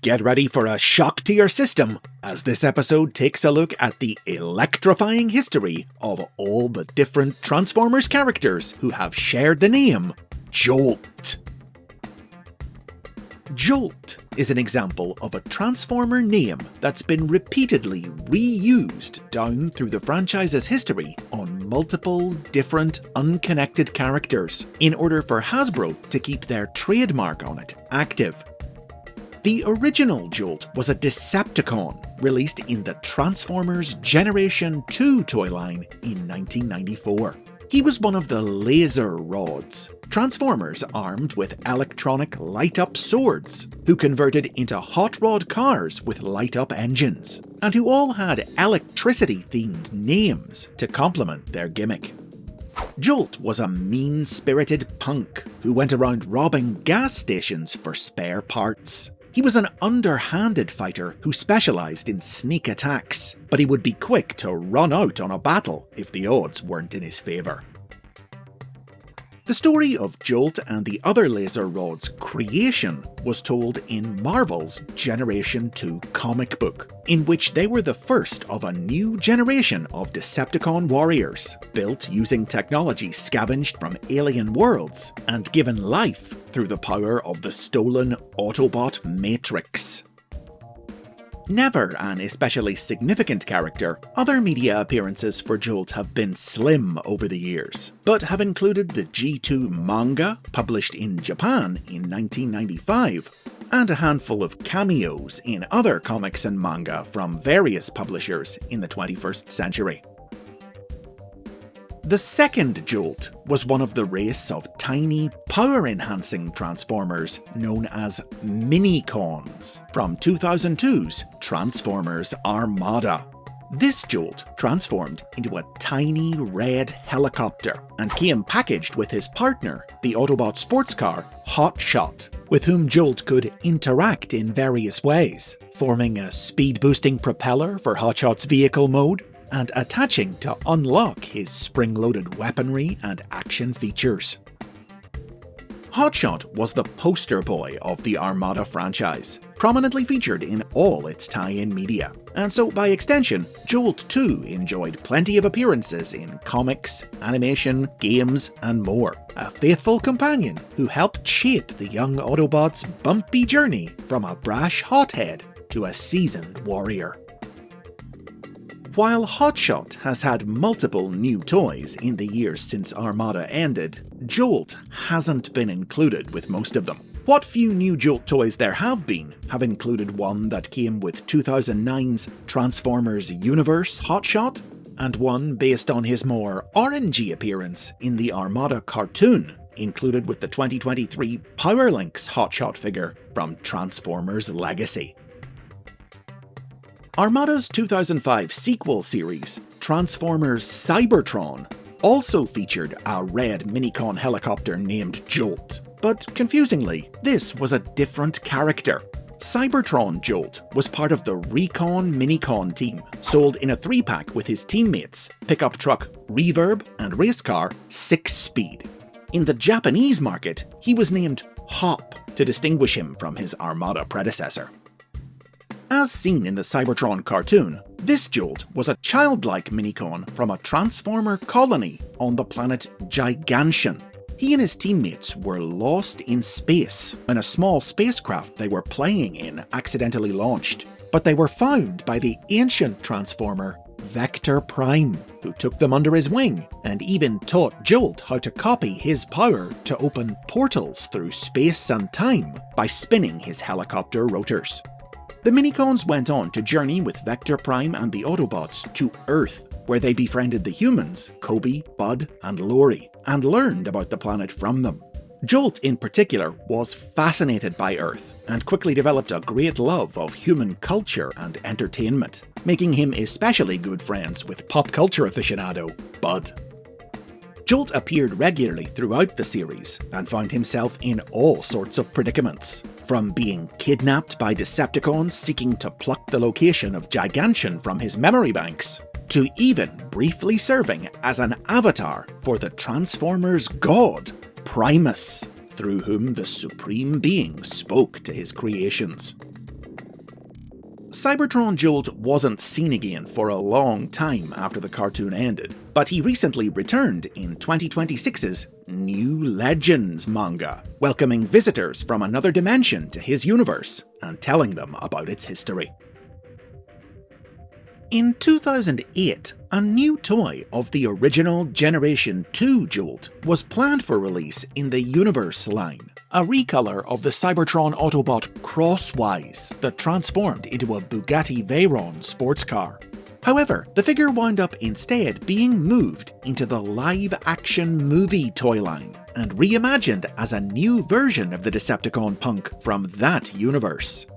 Get ready for a shock to your system, as this episode takes a look at the electrifying history of all the different Transformers characters who have shared the name JOLT. JOLT is an example of a Transformer name that's been repeatedly reused down through the franchise's history on multiple different unconnected characters in order for Hasbro to keep their trademark on it active. The original JOLT was a Decepticon released in the Transformers Generation 2 toy line in 1994. He was one of the laser rods, Transformers armed with electronic light-up swords, who converted into hot rod cars with light-up engines, and who all had electricity-themed names to complement their gimmick. JOLT was a mean-spirited punk who went around robbing gas stations for spare parts. He was an underhanded fighter who specialised in sneak attacks, but he would be quick to run out on a battle if the odds weren't in his favour. The story of JOLT and the other laser rod's creation was told in Marvel's Generation 2 comic book, in which they were the first of a new generation of Decepticon warriors, built using technology scavenged from alien worlds and given life through the power of the stolen Autobot Matrix. Never an especially significant character, other media appearances for JOLT have been slim over the years, but have included the G2 manga, published in Japan in 1995, and a handful of cameos in other comics and manga from various publishers in the 21st century. The second JOLT was one of the race of tiny, power-enhancing Transformers known as Minicons from 2002's Transformers Armada. This JOLT transformed into a tiny red helicopter and came packaged with his partner, the Autobot sports car Hotshot, with whom JOLT could interact in various ways, forming a speed-boosting propeller for Hotshot's vehicle mode, and attaching to unlock his spring-loaded weaponry and action features. Hotshot was the poster boy of the Armada franchise, prominently featured in all its tie-in media, and so by extension, JOLT too enjoyed plenty of appearances in comics, animation, games, and more. A faithful companion who helped shape the young Autobots' bumpy journey from a brash hothead to a seasoned warrior. While Hotshot has had multiple new toys in the years since Armada ended, JOLT hasn't been included with most of them. What few new JOLT toys there have been have included one that came with 2009's Transformers Universe Hotshot, and one based on his more orangey appearance in the Armada cartoon, included with the 2023 Powerlinks Hotshot figure from Transformers Legacy. Armada's 2005 sequel series, Transformers Cybertron, also featured a red Minicon helicopter named JOLT, but confusingly, this was a different character. Cybertron JOLT was part of the Recon Minicon team, sold in a 3-pack with his teammates, pickup truck Reverb and race car 6-Speed. In the Japanese market, he was named Hop to distinguish him from his Armada predecessor. As seen in the Cybertron cartoon, this JOLT was a childlike Minicon from a Transformer colony on the planet Gigantian. He and his teammates were lost in space when a small spacecraft they were playing in accidentally launched, but they were found by the ancient Transformer Vector Prime, who took them under his wing and even taught JOLT how to copy his power to open portals through space and time by spinning his helicopter rotors. The Minicons went on to journey with Vector Prime and the Autobots to Earth, where they befriended the humans, Cody, Bud, and Lori, and learned about the planet from them. JOLT in particular was fascinated by Earth, and quickly developed a great love of human culture and entertainment, making him especially good friends with pop culture aficionado, Bud. JOLT appeared regularly throughout the series, and found himself in all sorts of predicaments. From being kidnapped by Decepticons seeking to pluck the location of Gigantian from his memory banks, to even briefly serving as an avatar for the Transformers' god, Primus, through whom the Supreme Being spoke to his creations. Cybertron Jolt wasn't seen again for a long time after the cartoon ended, but he recently returned in 2026's New Legends manga, welcoming visitors from another dimension to his universe and telling them about its history. In 2008, a new toy of the original Generation 2 Jolt was planned for release in the Universe line, a recolor of the Cybertron Autobot Crosswise that transformed into a Bugatti Veyron sports car. However, the figure wound up instead being moved into the live-action movie toy line and reimagined as a new version of the Decepticon punk from that universe.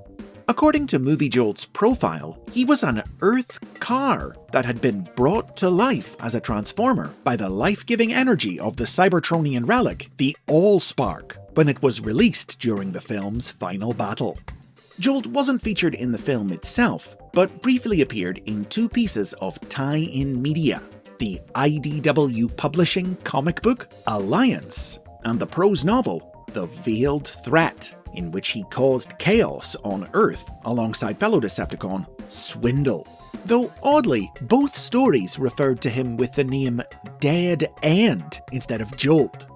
According to Movie Jolt's profile, he was an Earth car that had been brought to life as a transformer by the life-giving energy of the Cybertronian relic, the Allspark, when it was released during the film's final battle. Jolt wasn't featured in the film itself, but briefly appeared in two pieces of tie-in media: the IDW Publishing comic book Alliance and the prose novel The Veiled Threat, in which he caused chaos on Earth alongside fellow Decepticon Swindle. Though oddly, both stories referred to him with the name Dead End instead of Jolt.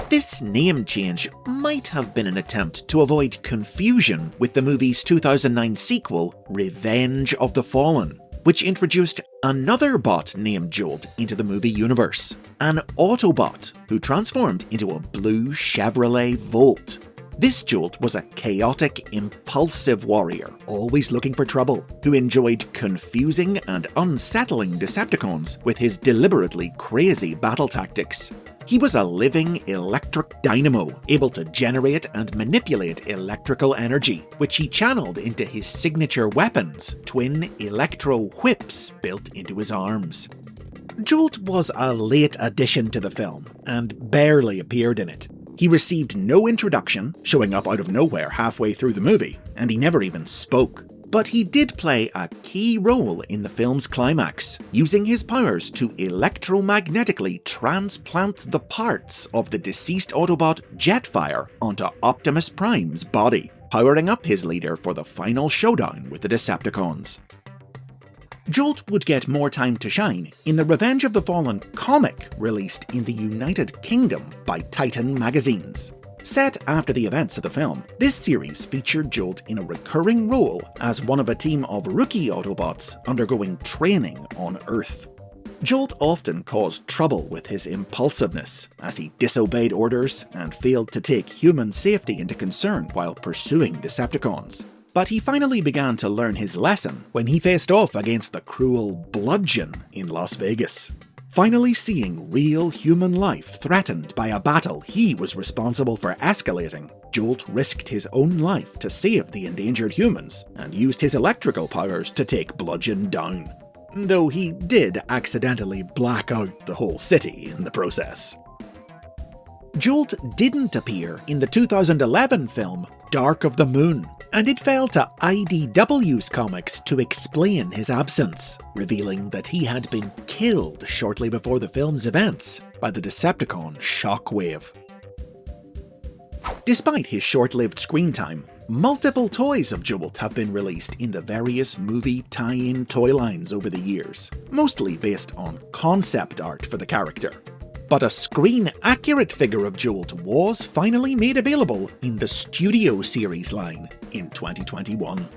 This name change might have been an attempt to avoid confusion with the movie's 2009 sequel, Revenge of the Fallen, which introduced another bot named Jolt into the movie universe, an Autobot who transformed into a blue Chevrolet Volt. This Jolt was a chaotic, impulsive warrior, always looking for trouble, who enjoyed confusing and unsettling Decepticons with his deliberately crazy battle tactics. He was a living electric dynamo, able to generate and manipulate electrical energy, which he channeled into his signature weapons, twin electro whips built into his arms. Jolt was a late addition to the film, and barely appeared in it. He received no introduction, showing up out of nowhere halfway through the movie, and he never even spoke. But he did play a key role in the film's climax, using his powers to electromagnetically transplant the parts of the deceased Autobot Jetfire onto Optimus Prime's body, powering up his leader for the final showdown with the Decepticons. Jolt would get more time to shine in the Revenge of the Fallen comic released in the United Kingdom by Titan Magazines. Set after the events of the film, this series featured Jolt in a recurring role as one of a team of rookie Autobots undergoing training on Earth. Jolt often caused trouble with his impulsiveness, as he disobeyed orders and failed to take human safety into concern while pursuing Decepticons. But he finally began to learn his lesson when he faced off against the cruel Bludgeon in Las Vegas. Finally seeing real human life threatened by a battle he was responsible for escalating, Jolt risked his own life to save the endangered humans and used his electrical powers to take Bludgeon down. Though he did accidentally black out the whole city in the process. Jolt didn't appear in the 2011 film Dark of the Moon, and it fell to IDW's comics to explain his absence, revealing that he had been killed shortly before the film's events by the Decepticon Shockwave. Despite his short-lived screen time, multiple toys of Jolt have been released in the various movie tie-in toy lines over the years, mostly based on concept art for the character. But a screen-accurate figure of Jolt was finally made available in the Studio Series line in 2021.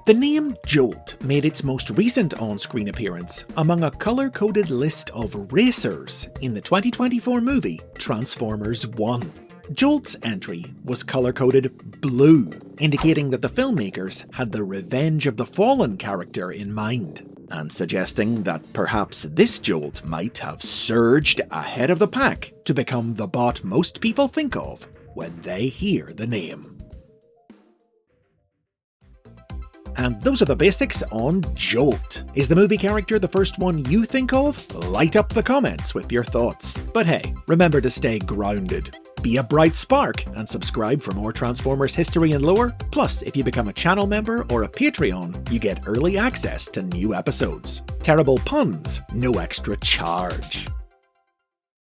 The name Jolt made its most recent on-screen appearance among a colour-coded list of racers in the 2024 movie Transformers 1. Jolt's entry was colour-coded blue, indicating that the filmmakers had the Revenge of the Fallen character in mind, and suggesting that perhaps this Jolt might have surged ahead of the pack to become the bot most people think of when they hear the name. And those are the basics on Jolt. Is the movie character the first one you think of? Light up the comments with your thoughts. But hey, remember to stay grounded. Be a bright spark and subscribe for more Transformers history and lore. Plus, if you become a channel member or a Patreon, you get early access to new episodes. Terrible puns, no extra charge.